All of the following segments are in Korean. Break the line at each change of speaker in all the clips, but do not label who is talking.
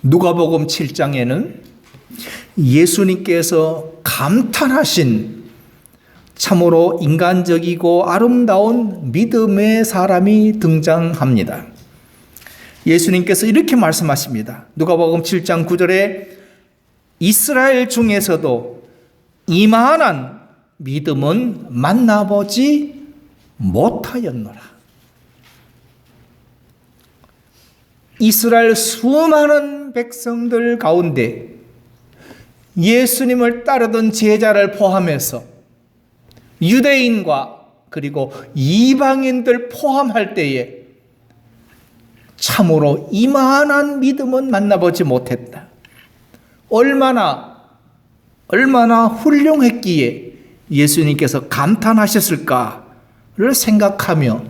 누가복음 7장에는 예수님께서 감탄하신 참으로 인간적이고 아름다운 믿음의 사람이 등장합니다. 예수님께서 이렇게 말씀하십니다. 누가복음 7장 9절에 이스라엘 중에서도 이만한 믿음은 만나보지 못하였노라. 이스라엘 수많은 백성들 가운데 예수님을 따르던 제자를 포함해서 유대인과 그리고 이방인들 포함할 때에 참으로 이만한 믿음은 만나보지 못했다. 얼마나 훌륭했기에 예수님께서 감탄하셨을까를 생각하며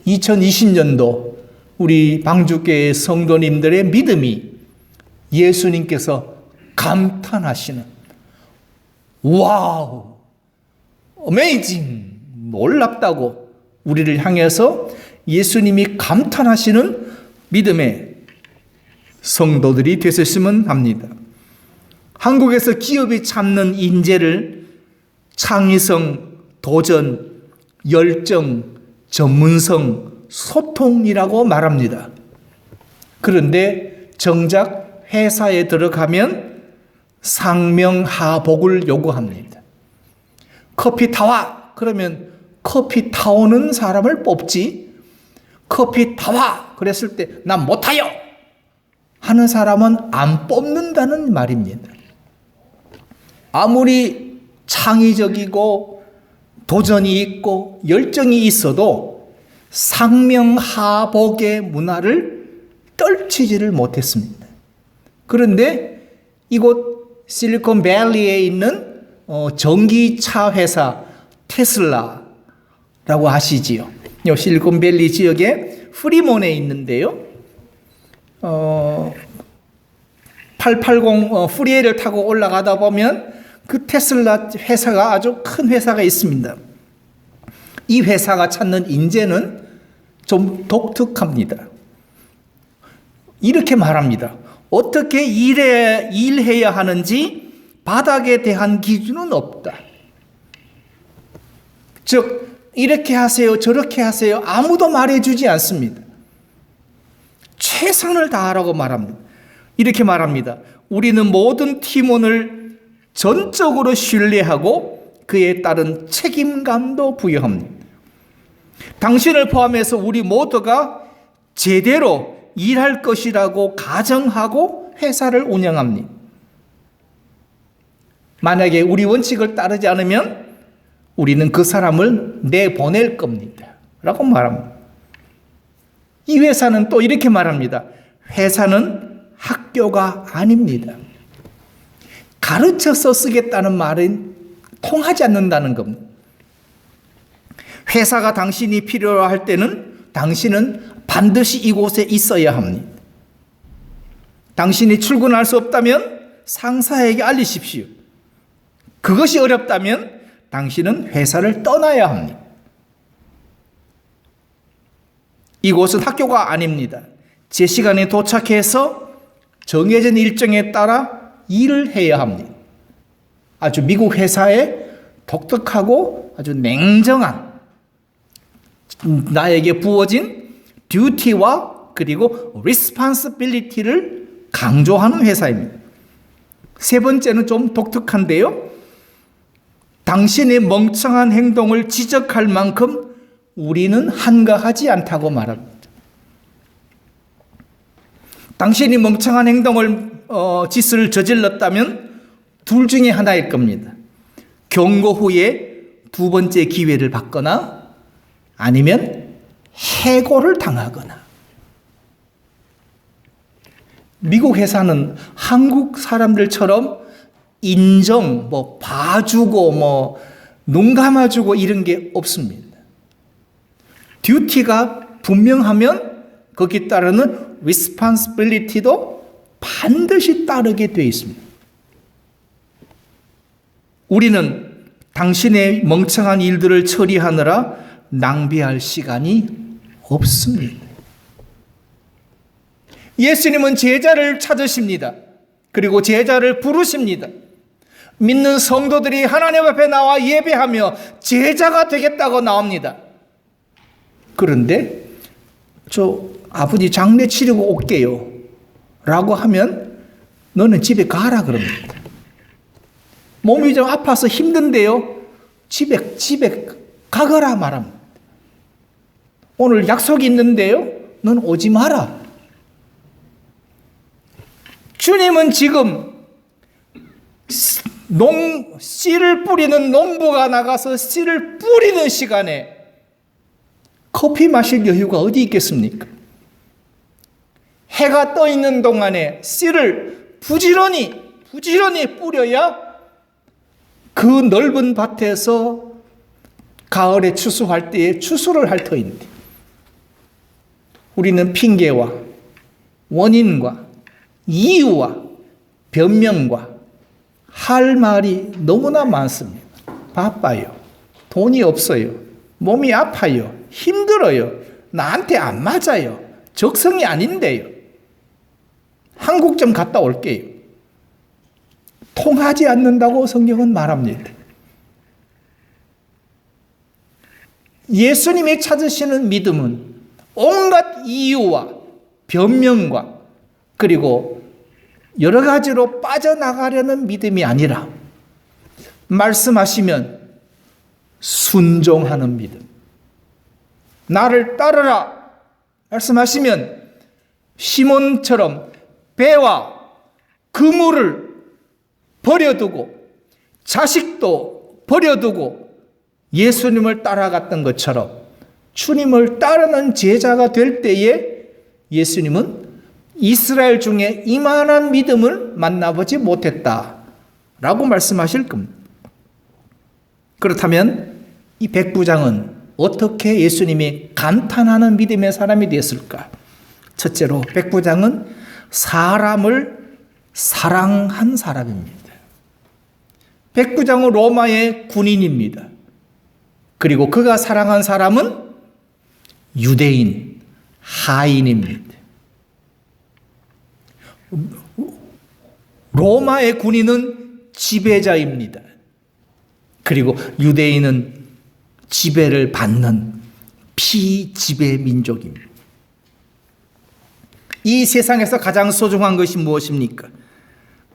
2020년도 우리 방주교회 성도님들의 믿음이 예수님께서 감탄하시는 와우, 어메이징, 놀랍다고 우리를 향해서 예수님이 감탄하시는 믿음의 성도들이 되셨으면 합니다. 한국에서 기업이 찾는 인재를 창의성, 도전, 열정, 전문성, 소통이라고 말합니다. 그런데 정작 회사에 들어가면 상명하복을 요구합니다. 커피 타와 그러면 커피 타오는 사람을 뽑지, 커피 타와 그랬을 때 난 못타요 하는 사람은 안 뽑는다는 말입니다. 아무리 창의적이고 도전이 있고 열정이 있어도 상명하복의 문화를 떨치지를 못했습니다. 그런데 이곳 실리콘밸리에 있는 전기차 회사 테슬라라고 아시지요? 실리콘밸리 지역에 프리몬에 있는데요. 880 프리웨이를 타고 올라가다 보면 그 테슬라 회사가 아주 큰 회사가 있습니다. 이 회사가 찾는 인재는 좀 독특합니다. 이렇게 말합니다. 어떻게 일해야 하는지 바닥에 대한 기준은 없다. 즉 이렇게 하세요 저렇게 하세요 아무도 말해주지 않습니다. 최선을 다하라고 말합니다. 이렇게 말합니다. 우리는 모든 팀원을 전적으로 신뢰하고 그에 따른 책임감도 부여합니다. 당신을 포함해서 우리 모두가 제대로 일할 것이라고 가정하고 회사를 운영합니다. 만약에 우리 원칙을 따르지 않으면 우리는 그 사람을 내보낼 겁니다. 라고 말합니다. 이 회사는 또 이렇게 말합니다. 회사는 학교가 아닙니다. 가르쳐서 쓰겠다는 말은 통하지 않는다는 겁니다. 회사가 당신이 필요로 할 때는 당신은 반드시 이곳에 있어야 합니다. 당신이 출근할 수 없다면 상사에게 알리십시오. 그것이 어렵다면 당신은 회사를 떠나야 합니다. 이곳은 학교가 아닙니다. 제 시간에 도착해서 정해진 일정에 따라 일을 해야 합니다. 아주 미국 회사의 독특하고 아주 냉정한 나에게 부어진 듀티와 그리고 responsibility를 강조하는 회사입니다. 세 번째는 좀 독특한데요. 당신의 멍청한 행동을 지적할 만큼 우리는 한가하지 않다고 말합니다. 당신이 멍청한 짓을 저질렀다면 둘 중에 하나일 겁니다. 경고 후에 두 번째 기회를 받거나 아니면 해고를 당하거나. 미국 회사는 한국 사람들처럼 인정, 봐주고, 눈 감아주고 이런 게 없습니다. 듀티가 분명하면 거기에 따르는 responsibility도 반드시 따르게 되어 있습니다. 우리는 당신의 멍청한 일들을 처리하느라 낭비할 시간이 없습니다. 예수님은 제자를 찾으십니다. 그리고 제자를 부르십니다. 믿는 성도들이 하나님 앞에 나와 예배하며 제자가 되겠다고 나옵니다. 그런데 저 아버지 장례 치르고 올게요 라고 하면 너는 집에 가라 그럽니다. 몸이 좀 아파서 힘든데요, 집에 가거라 말합니다. 오늘 약속이 있는데요, 넌 오지 마라. 주님은 지금 씨를 뿌리는 농부가 나가서 씨를 뿌리는 시간에 커피 마실 여유가 어디 있겠습니까? 해가 떠 있는 동안에 씨를 부지런히 뿌려야 그 넓은 밭에서 가을에 추수할 때에 추수를 할 터인데, 우리는 핑계와 원인과 이유와 변명과 할 말이 너무나 많습니다. 바빠요. 돈이 없어요. 몸이 아파요. 힘들어요. 나한테 안 맞아요. 적성이 아닌데요. 한국 좀 갔다 올게요. 통하지 않는다고 성경은 말합니다. 예수님이 찾으시는 믿음은 온갖 이유와 변명과 그리고 여러 가지로 빠져나가려는 믿음이 아니라 말씀하시면 순종하는 믿음. 나를 따르라 말씀하시면 시몬처럼 배와 그물을 버려두고 자식도 버려두고 예수님을 따라갔던 것처럼 주님을 따르는 제자가 될 때에 예수님은 이스라엘 중에 이만한 믿음을 만나보지 못했다라고 말씀하실 겁니다. 그렇다면 이 백부장은 어떻게 예수님이 감탄하는 믿음의 사람이 되었을까? 첫째로 백부장은 사람을 사랑한 사람입니다. 백부장은 로마의 군인입니다. 그리고 그가 사랑한 사람은 유대인, 하인입니다. 로마의 군인은 지배자입니다. 그리고 유대인은 지배를 받는 피지배 민족입니다. 이 세상에서 가장 소중한 것이 무엇입니까?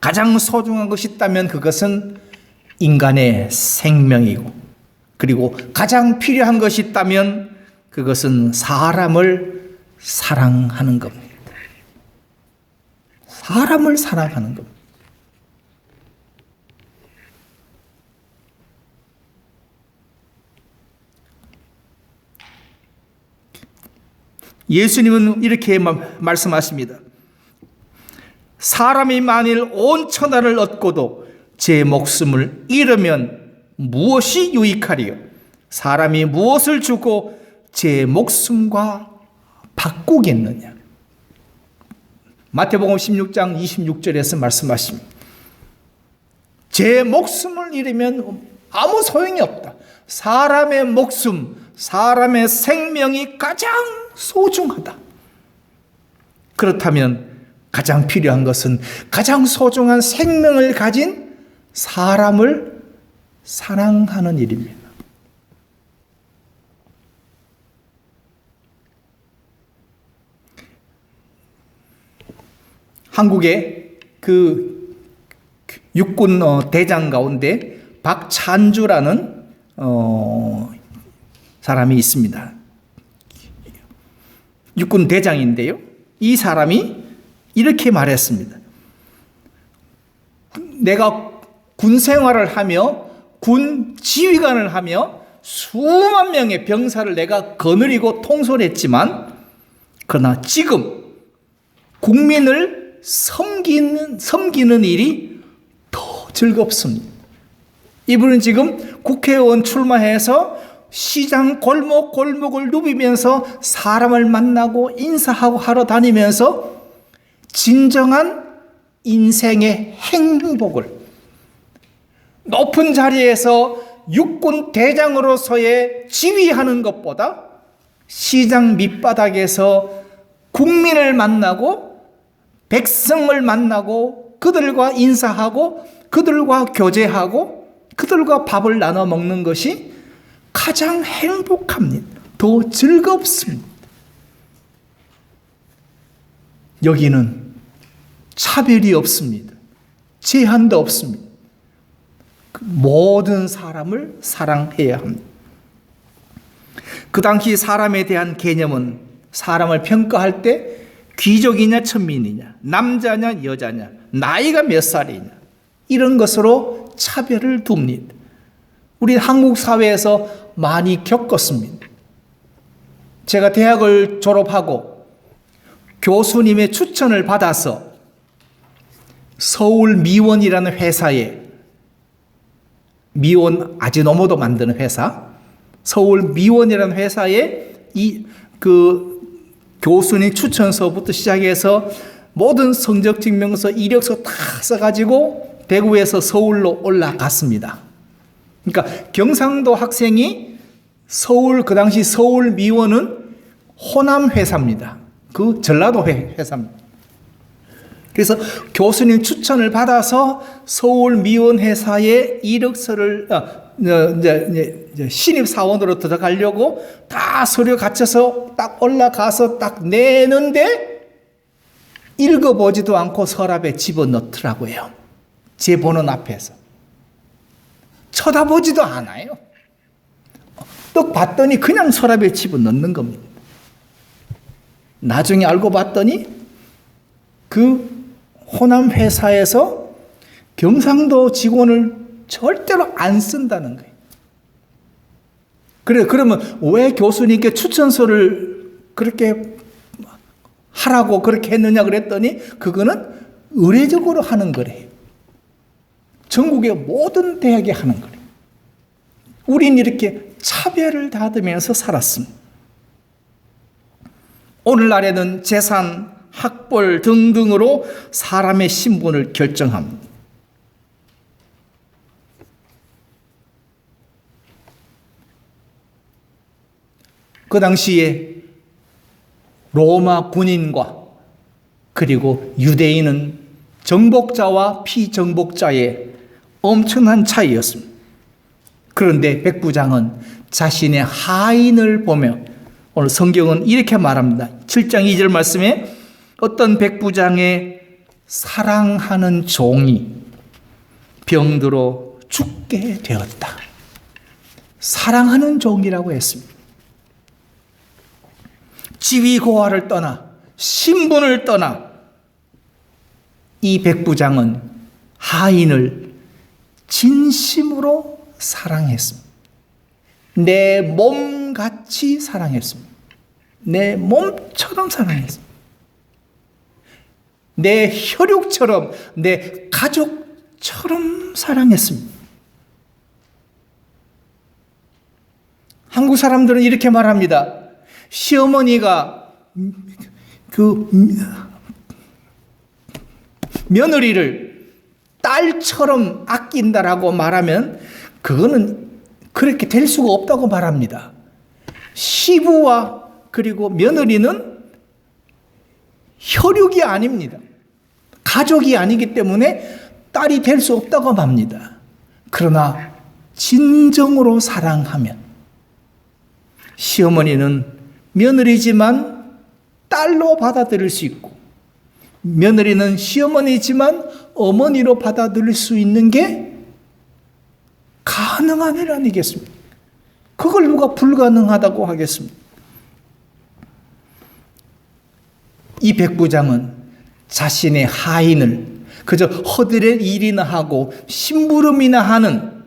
가장 소중한 것이 있다면 그것은 인간의 생명이고, 그리고 가장 필요한 것이 있다면 그것은 사람을 사랑하는 겁니다. 사람을 사랑하는 겁니다. 예수님은 이렇게 말씀하십니다. 사람이 만일 온 천하를 얻고도 제 목숨을 잃으면 무엇이 유익하리요? 사람이 무엇을 주고 제 목숨과 바꾸겠느냐? 마태복음 16장 26절에서 말씀하십니다. 제 목숨을 잃으면 아무 소용이 없다. 사람의 목숨, 사람의 생명이 가장 소중하다. 그렇다면 가장 필요한 것은 가장 소중한 생명을 가진 사람을 사랑하는 일입니다. 한국의 그 육군 대장 가운데 박찬주라는 사람이 있습니다. 육군 대장인데요. 이 사람이 이렇게 말했습니다. 내가 군 생활을 하며 군 지휘관을 하며 수만 명의 병사를 내가 거느리고 통솔했지만, 그러나 지금 국민을 섬기는 일이 더 즐겁습니다. 이분은 지금 국회의원 출마해서 시장 골목을 누비면서 사람을 만나고 인사하고 하러 다니면서 진정한 인생의 행복을, 높은 자리에서 육군 대장으로서의 지휘하는 것보다 시장 밑바닥에서 국민을 만나고 백성을 만나고 그들과 인사하고 그들과 교제하고 그들과 밥을 나눠 먹는 것이 가장 행복합니다. 더 즐겁습니다. 여기는 차별이 없습니다. 제한도 없습니다. 모든 사람을 사랑해야 합니다. 그 당시 사람에 대한 개념은 사람을 평가할 때 귀족이냐 천민이냐, 남자냐 여자냐, 나이가 몇 살이냐 이런 것으로 차별을 둡니다. 우리 한국 사회에서 많이 겪었습니다. 제가 대학을 졸업하고 교수님의 추천을 받아서 서울 미원이라는 회사에, 미원 아지노모도 만드는 회사, 서울 미원이라는 회사에 교수님 추천서부터 시작해서 모든 성적 증명서, 이력서 다 써가지고 대구에서 서울로 올라갔습니다. 그러니까 경상도 학생이 그 당시 서울 미원은 호남 회사입니다. 그 전라도 회사입니다. 그래서 교수님 추천을 받아서 서울 미원 회사에 이력서를 신입사원으로 들어가려고 다 서류 갖춰서 딱 올라가서 딱 내는데 읽어보지도 않고 서랍에 집어넣더라고요. 제 보는 앞에서. 쳐다보지도 않아요. 떡 봤더니 그냥 서랍에 집어넣는 겁니다. 나중에 알고 봤더니 그 호남 회사에서 경상도 직원을 절대로 안 쓴다는 거예요. 그러면 왜 교수님께 추천서를 그렇게 하라고 그렇게 했느냐 그랬더니 그거는 의례적으로 하는 거래요. 전국의 모든 대학이 하는 거래요. 우린 이렇게 차별을 받으면서 살았습니다. 오늘날에는 재산, 학벌 등등으로 사람의 신분을 결정합니다. 그 당시에 로마 군인과 그리고 유대인은 정복자와 피정복자의 엄청난 차이였습니다. 그런데 백부장은 자신의 하인을 보며 오늘 성경은 이렇게 말합니다. 7장 2절 말씀에 어떤 백부장의 사랑하는 종이 병들어 죽게 되었다. 사랑하는 종이라고 했습니다. 지위 고하를 떠나 신분을 떠나 이 백부장은 하인을 진심으로 사랑했습니다. 내 몸같이 사랑했습니다. 내 몸처럼 사랑했습니다. 내 혈육처럼, 내 가족처럼 사랑했습니다. 한국 사람들은 이렇게 말합니다. 시어머니가 며느리를 딸처럼 아낀다라고 말하면 그거는 그렇게 될 수가 없다고 말합니다. 시부와 그리고 며느리는 혈육이 아닙니다. 가족이 아니기 때문에 딸이 될 수 없다고 합니다. 그러나 진정으로 사랑하면 시어머니는 며느리지만 딸로 받아들일 수 있고 며느리는 시어머니지만 어머니로 받아들일 수 있는 게 가능한 일 아니겠습니까? 그걸 누가 불가능하다고 하겠습니까? 이 백부장은 자신의 하인을 그저 허들의 일이나 하고 심부름이나 하는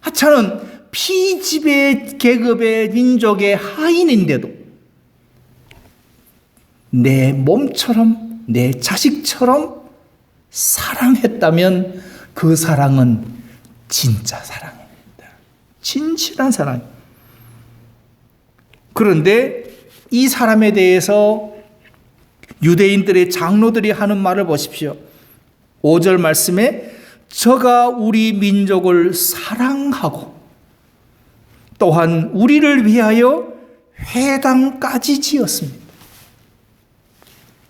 하찮은 피지배 계급의 민족의 하인인데도 내 몸처럼 내 자식처럼 사랑했다면 그 사랑은 진짜 사랑입니다. 진실한 사랑. 그런데 이 사람에 대해서 유대인들의 장로들이 하는 말을 보십시오. 5절 말씀에 저가 우리 민족을 사랑하고 또한 우리를 위하여 회당까지 지었습니다.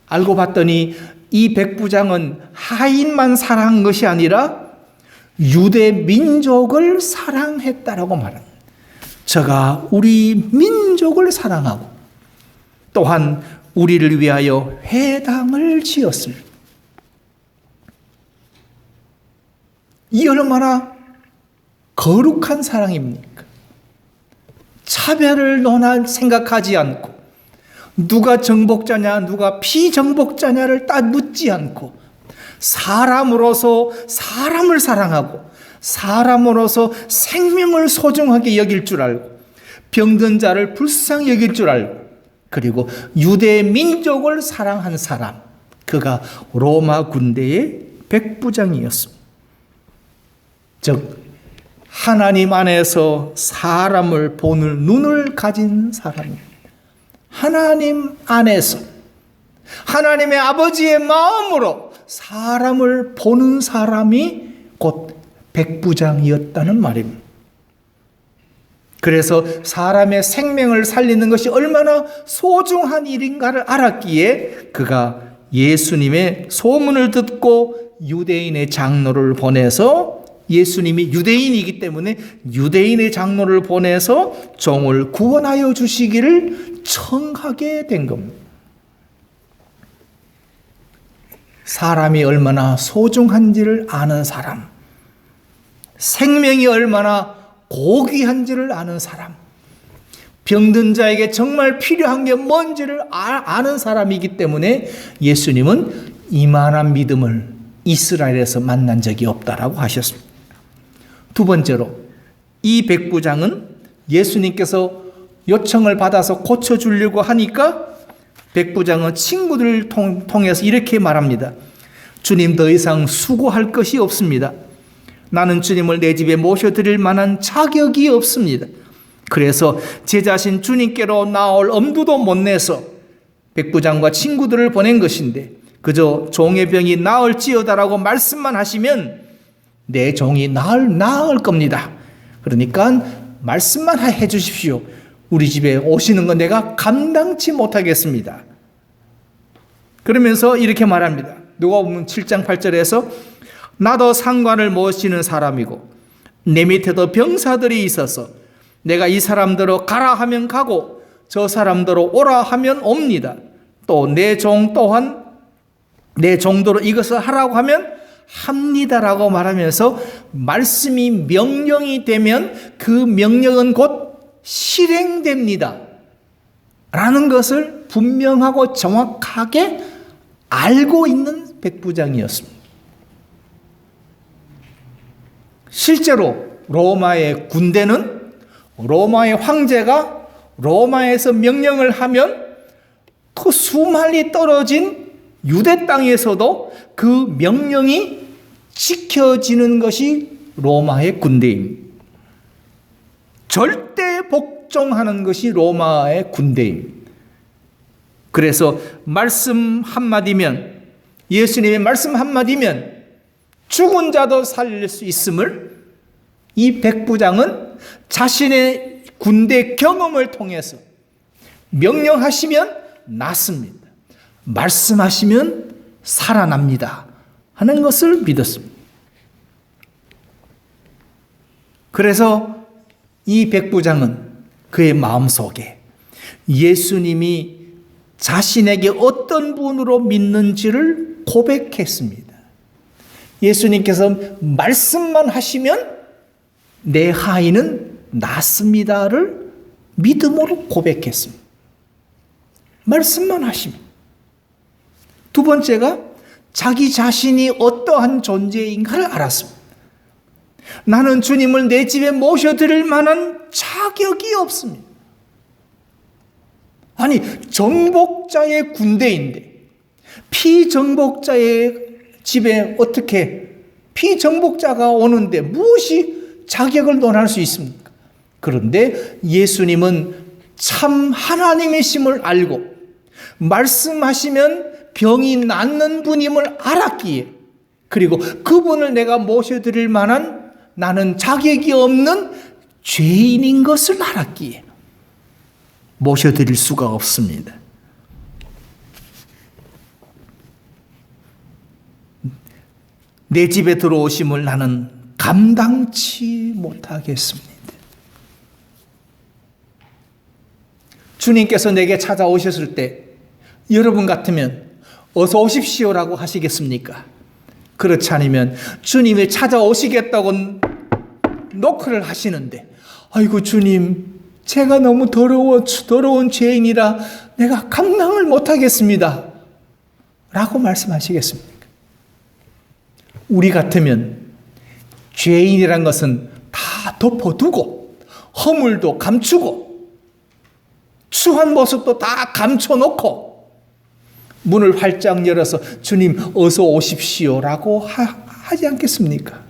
알고 봤더니 이 백부장은 하인만 사랑한 것이 아니라 유대 민족을 사랑했다라고 말합니다. 저가 우리 민족을 사랑하고 또한 우리를 위하여 회당을 지었습니다. 이 얼마나 거룩한 사랑입니까? 차별을 생각하지 않고 누가 정복자냐 누가 피정복자냐를 딱 묻지 않고 사람으로서 사람을 사랑하고 사람으로서 생명을 소중하게 여길 줄 알고 병든 자를 불쌍히 여길 줄 알고 그리고 유대 민족을 사랑한 사람, 그가 로마 군대의 백부장이었습니다. 즉 하나님 안에서 사람을 보는 눈을 가진 사람입니다. 하나님 안에서 하나님의 아버지의 마음으로 사람을 보는 사람이 곧 백부장이었다는 말입니다. 그래서 사람의 생명을 살리는 것이 얼마나 소중한 일인가를 알았기에 그가 예수님의 소문을 듣고 유대인의 장로를 보내서, 예수님이 유대인이기 때문에 유대인의 장로를 보내서 종을 구원하여 주시기를 청하게 된 겁니다. 사람이 얼마나 소중한지를 아는 사람, 생명이 얼마나 고귀한지를 아는 사람, 병든 자에게 정말 필요한 게 뭔지를 아는 사람이기 때문에 예수님은 이만한 믿음을 이스라엘에서 만난 적이 없다라고 하셨습니다. 두 번째로, 이 백부장은 예수님께서 요청을 받아서 고쳐주려고 하니까 백부장은 친구들을 통해서 이렇게 말합니다. 주님, 더 이상 수고할 것이 없습니다. 나는 주님을 내 집에 모셔드릴 만한 자격이 없습니다. 그래서 제 자신 주님께로 나올 엄두도 못 내서 백부장과 친구들을 보낸 것인데 그저 종의 병이 나을지어다라고 말씀만 하시면 내 종이 나을 겁니다. 그러니까 말씀만 해 주십시오. 우리 집에 오시는 건 내가 감당치 못하겠습니다. 그러면서 이렇게 말합니다. 누가복음 7장 8절에서 나도 상관을 모시는 사람이고 내 밑에도 병사들이 있어서 내가 이 사람들로 가라 하면 가고 저 사람들로 오라 하면 옵니다. 또 내 종 또한 내 정도로 이것을 하라고 하면 합니다라고 말하면서 말씀이 명령이 되면 그 명령은 곧 실행됩니다 라는 것을 분명하고 정확하게 알고 있는 백부장이었습니다. 실제로 로마의 군대는 로마의 황제가 로마에서 명령을 하면 그 수많이 떨어진 유대 땅에서도 그 명령이 지켜지는 것이 로마의 군대입니다. 절대 복종하는 것이 로마의 군대입니다. 그래서 말씀 한마디면, 예수님의 말씀 한마디면 죽은 자도 살릴 수 있음을 이 백부장은 자신의 군대 경험을 통해서 명령하시면 낫습니다. 말씀하시면 살아납니다 하는 것을 믿었습니다. 그래서 이 백부장은 그의 마음속에 예수님이 자신에게 어떤 분으로 믿는지를 고백했습니다. 예수님께서 말씀만 하시면 내 하인은 낫습니다를 믿음으로 고백했습니다. 말씀만 하시면. 두 번째가 자기 자신이 어떠한 존재인가를 알았습니다. 나는 주님을 내 집에 모셔드릴 만한 자격이 없습니다. 아니, 정복자의 군대인데 피정복자의 집에 어떻게 피정복자가 오는데 무엇이 자격을 논할 수 있습니까? 그런데 예수님은 참 하나님이심을 알고 말씀하시면 병이 낫는 분임을 알았기에, 그리고 그분을 내가 모셔드릴 만한 나는 자격이 없는 죄인인 것을 알았기에 모셔드릴 수가 없습니다. 내 집에 들어오심을 나는 감당치 못하겠습니다. 주님께서 내게 찾아오셨을 때 여러분 같으면 어서 오십시오라고 하시겠습니까? 그렇지 않으면 주님이 찾아오시겠다고 노크를 하시는데, 아이고 주님, 제가 너무 더러운 죄인이라 내가 감당을 못하겠습니다 라고 말씀하시겠습니까? 우리 같으면 죄인이란 것은 다 덮어두고 허물도 감추고 추한 모습도 다 감춰놓고 문을 활짝 열어서 주님 어서 오십시오라고 하지 않겠습니까?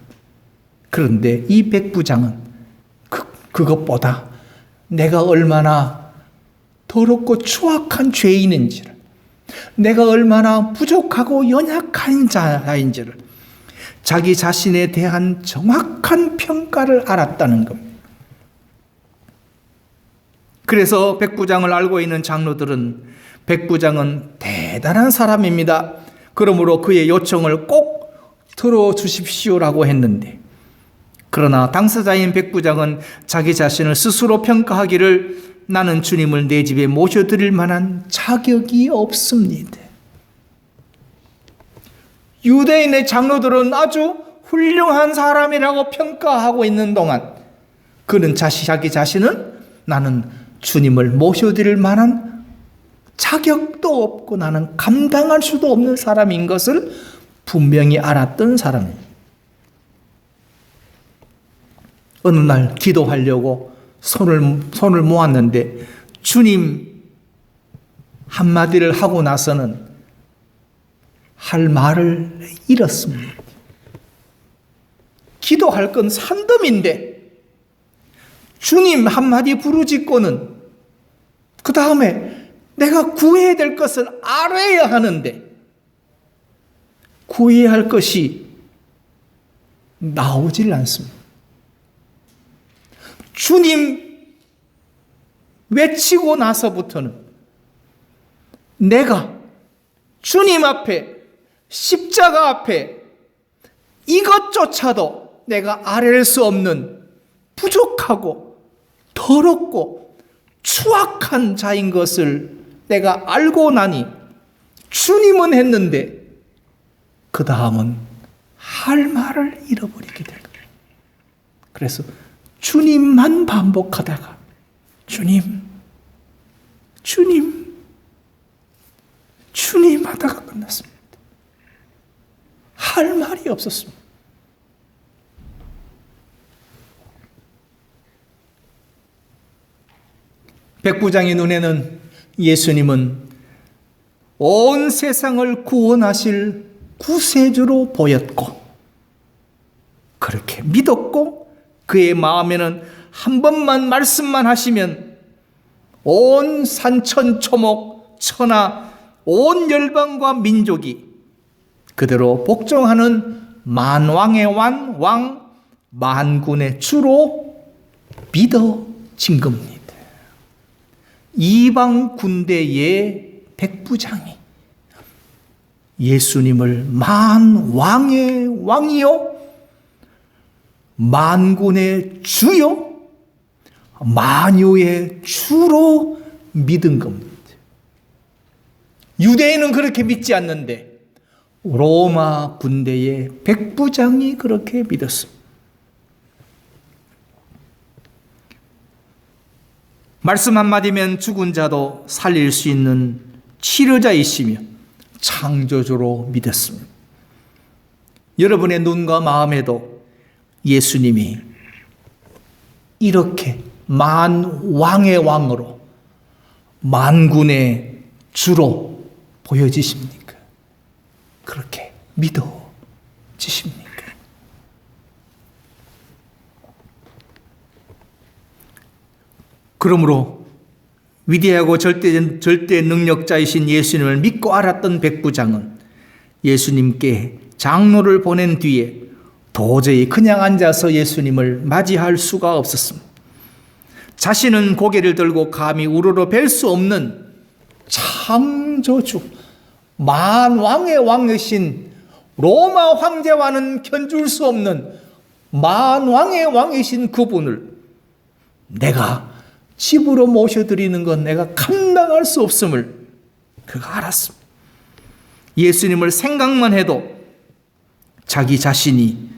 그런데 이 백부장은 그것보다 내가 얼마나 더럽고 추악한 죄인인지를, 내가 얼마나 부족하고 연약한 자인지를 자기 자신에 대한 정확한 평가를 알았다는 겁니다. 그래서 백부장을 알고 있는 장로들은 백부장은 대단한 사람입니다. 그러므로 그의 요청을 꼭 들어주십시오라고 했는데, 그러나 당사자인 백부장은 자기 자신을 스스로 평가하기를 나는 주님을 내 집에 모셔드릴 만한 자격이 없습니다. 유대인의 장로들은 아주 훌륭한 사람이라고 평가하고 있는 동안 그는 자기 자신은 나는 주님을 모셔드릴 만한 자격도 없고 나는 감당할 수도 없는 사람인 것을 분명히 알았던 사람입니다. 어느 날 기도하려고 손을 모았는데 주님 한마디를 하고 나서는 할 말을 잃었습니다. 기도할 건 산더미인데 주님 한마디 부르짖고는 그 다음에 내가 구해야 될 것을 알아야 하는데 구해야 할 것이 나오질 않습니다. 주님 외치고 나서부터는 내가 주님 앞에 십자가 앞에 이것조차도 내가 아랠 수 없는 부족하고 더럽고 추악한 자인 것을 내가 알고 나니 주님은 했는데 그 다음은 할 말을 잃어버리게 될 거예요. 그래서 주님만 반복하다가 주님 하다가 끝났습니다. 할 말이 없었습니다. 백부장의 눈에는 예수님은 온 세상을 구원하실 구세주로 보였고 그렇게 믿었고 그의 마음에는 한 번만 말씀만 하시면 온 산천초목 천하 온 열방과 민족이 그대로 복종하는 만왕의 왕 만군의 주로 믿어진 겁니다. 이방 군대의 백부장이 예수님을 만왕의 왕이요 만군의 주요 만유의 주로 믿은 겁니다. 유대인은 그렇게 믿지 않는데 로마 군대의 백부장이 그렇게 믿었습니다. 말씀 한마디면 죽은 자도 살릴 수 있는 치료자이시며 창조주로 믿었습니다. 여러분의 눈과 마음에도 예수님이 이렇게 만왕의 왕으로 만군의 주로 보여지십니까? 그렇게 믿어지십니까? 그러므로 위대하고 절대 능력자이신 예수님을 믿고 알았던 백부장은 예수님께 장로를 보낸 뒤에 도저히 그냥 앉아서 예수님을 맞이할 수가 없었습니다. 자신은 고개를 들고 감히 우러러뵐 수 없는 창조주, 만왕의 왕이신 로마 황제와는 견줄 수 없는 만왕의 왕이신 그분을 내가 집으로 모셔드리는 건 내가 감당할 수 없음을 그가 알았습니다. 예수님을 생각만 해도 자기 자신이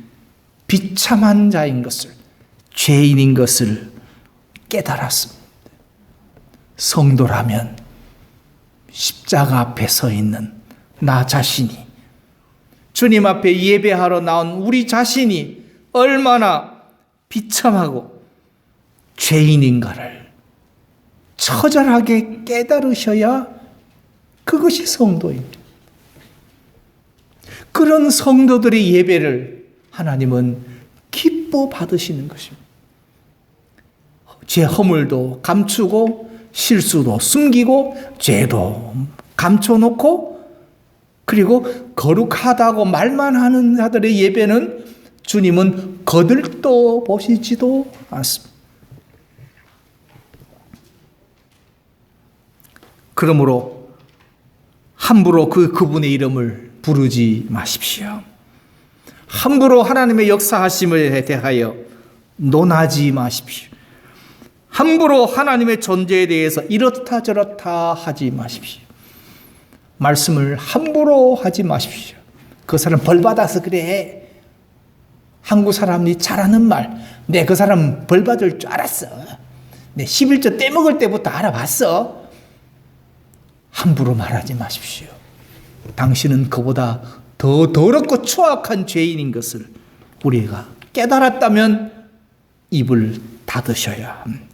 비참한 자인 것을, 죄인인 것을 깨달았습니다. 성도라면 십자가 앞에 서 있는 나 자신이, 주님 앞에 예배하러 나온 우리 자신이 얼마나 비참하고 죄인인가를 처절하게 깨달으셔야 그것이 성도입니다. 그런 성도들의 예배를 하나님은 기뻐 받으시는 것입니다. 제 허물도 감추고 실수도 숨기고 죄도 감춰놓고 그리고 거룩하다고 말만 하는 자들의 예배는 주님은 거들떠 보시지도 않습니다. 그러므로 함부로 그분의 이름을 부르지 마십시오. 함부로 하나님의 역사하심에 대하여 논하지 마십시오. 함부로 하나님의 존재에 대해서 이렇다 저렇다 하지 마십시오. 말씀을 함부로 하지 마십시오. 그 사람 벌 받아서 그래. 한국 사람이 잘하는 말. 내 그 사람 벌 받을 줄 알았어. 내 11조 떼먹을 때부터 알아봤어. 함부로 말하지 마십시오. 당신은 그보다 더 더럽고 추악한 죄인인 것을 우리가 깨달았다면 입을 닫으셔야 합니다.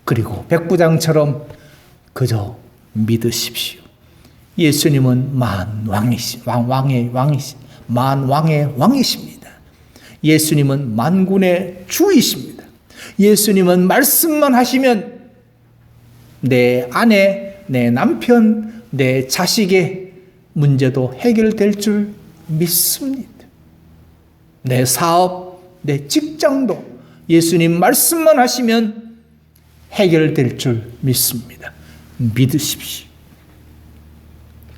그리고 백부장처럼 그저 믿으십시오. 예수님은 만왕의 왕이십니다. 예수님은 만군의 주이십니다. 예수님은 말씀만 하시면 내 아내, 내 남편, 내 자식의 문제도 해결될 줄 믿습니다. 내 사업, 내 직장도 예수님 말씀만 하시면 해결될 줄 믿습니다. 믿으십시오.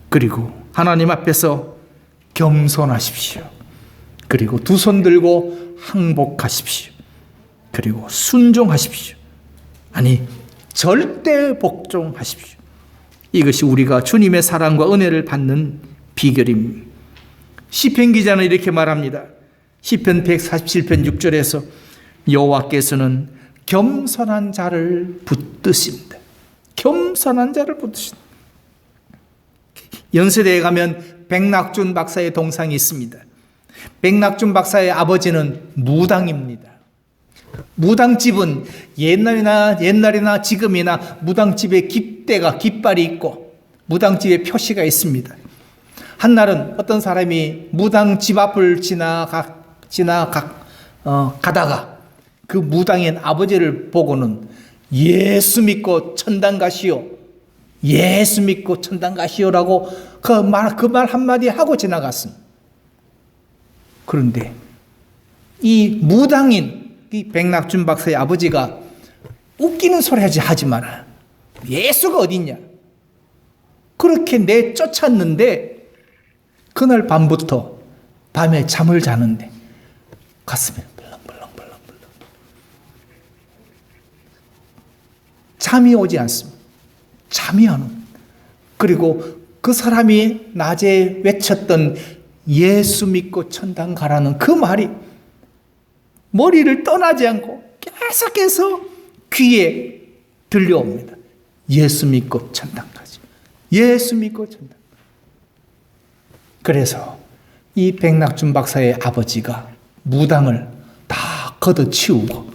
그리고 하나님 앞에서 겸손하십시오. 그리고 두 손 들고 항복하십시오. 그리고 순종하십시오. 아니, 절대 복종하십시오. 이것이 우리가 주님의 사랑과 은혜를 받는 비결입니다. 시편 기자는 이렇게 말합니다. 시편 147편 6절에서 여호와께서는 겸손한 자를 붙드십니다. 겸손한 자를 붙드십니다. 연세대에 가면 백낙준 박사의 동상이 있습니다. 백낙준 박사의 아버지는 무당입니다. 무당집은 옛날이나 지금이나 무당집에 깃발이 있고 무당집에 표시가 있습니다. 한날은 어떤 사람이 무당집 앞을 가다가 그 무당인 아버지를 보고는 예수 믿고 천당 가시오. 예수 믿고 천당 가시오라고 그 말 한마디 하고 지나갔습니다. 그런데 이 무당인 이 백낙준 박사의 아버지가 웃기는 소리 하지 마라. 예수가 어딨냐. 그렇게 내쫓았는데 그날 밤부터 밤에 잠을 자는데 가슴이 벌렁벌렁 잠이 오지 않습니다. 잠이 안 옵니다. 그리고 그 사람이 낮에 외쳤던 예수 믿고 천당 가라는 그 말이 머리를 떠나지 않고 계속해서 귀에 들려옵니다. 예수 믿고 천당 가지. 예수 믿고 천당. 그래서 이 백낙준 박사의 아버지가 무당을 다 걷어치우고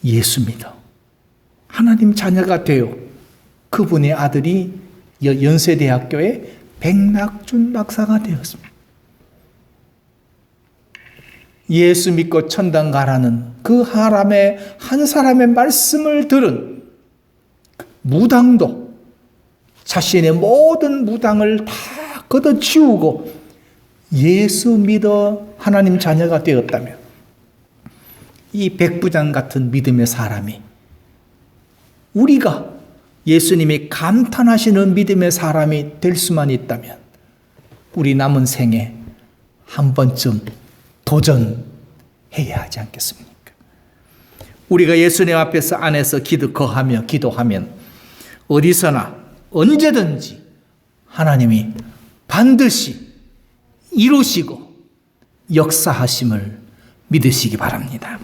예수 믿어 하나님 자녀가 되어 그분의 아들이 연세대학교의 백낙준 박사가 되었습니다. 예수 믿고 천당 가라는 그 한 사람의 말씀을 들은 무당도 자신의 모든 무당을 다 걷어치우고 예수 믿어 하나님 자녀가 되었다면 이 백부장 같은 믿음의 사람이 우리가 예수님이 감탄하시는 믿음의 사람이 될 수만 있다면 우리 남은 생에 한 번쯤 도전해야 하지 않겠습니까? 우리가 예수님 앞에서 안에서 거하며 기도하면 어디서나 언제든지 하나님이 반드시 이루시고 역사하심을 믿으시기 바랍니다.